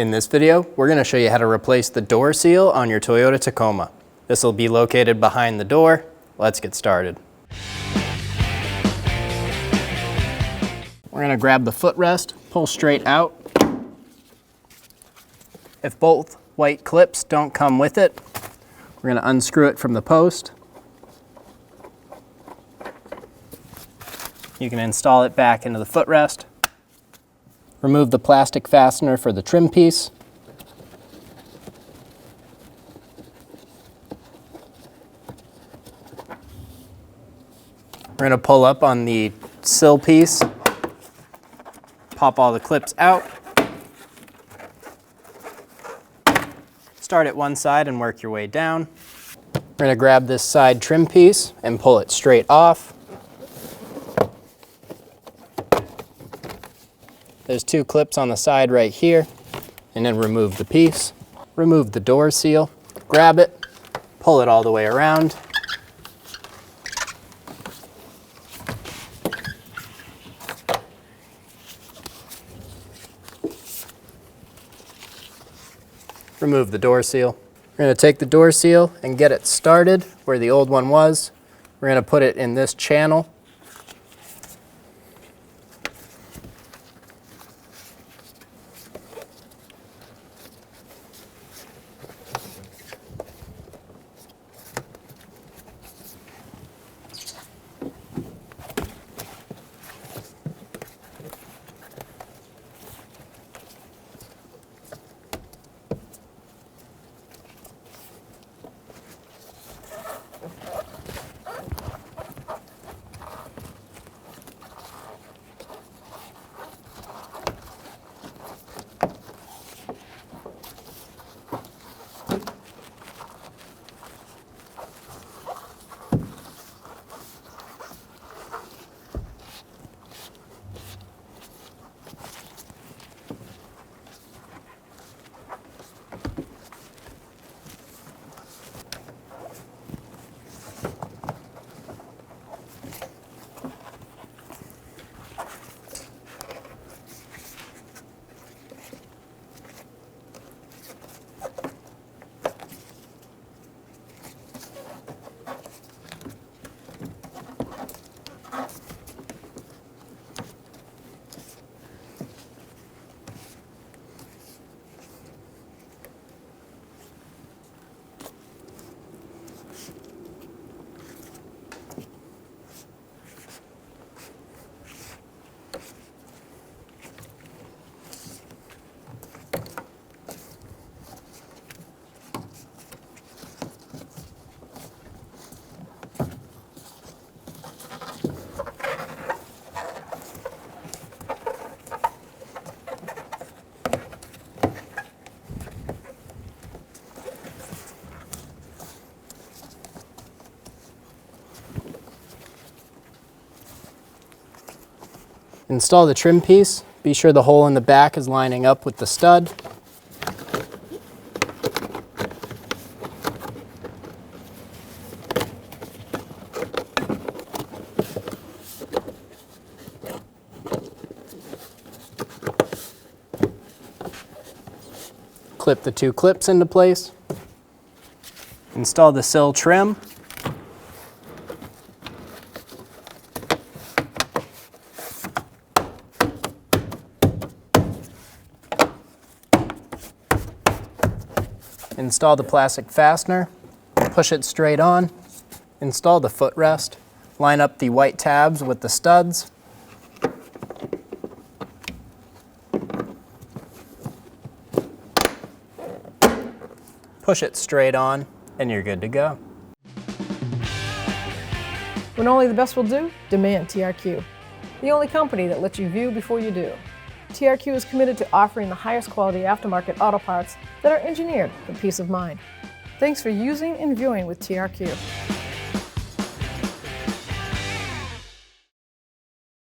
In this video, we're going to show you how to replace the door seal on your Toyota Tacoma. This will be located behind the door. Let's get started. We're going to grab the footrest, pull straight out. If both white clips don't come with it, we're going to unscrew it from the post. You can install it back into the footrest. Remove the plastic fastener for the trim piece. We're going to pull up on the sill piece, pop all the clips out, start at one side and work your way down. We're going to grab this side trim piece and pull it straight off. There's two clips on the side right here, and then remove the piece. Remove the door seal, grab it, pull it all the way around. Remove the door seal. We're going to take the door seal and get it started where the old one was. We're going to put it in this channel. Install the trim piece. Be sure the hole in the back is lining up with the stud. Clip the two clips into place. Install the sill trim. Install the plastic fastener, push it straight on, install the footrest, line up the white tabs with the studs, push it straight on, and you're good to go. When only the best will do, demand TRQ, the only company that lets you view before you do. TRQ is committed to offering the highest quality aftermarket auto parts that are engineered for peace of mind. Thanks for using and viewing with TRQ.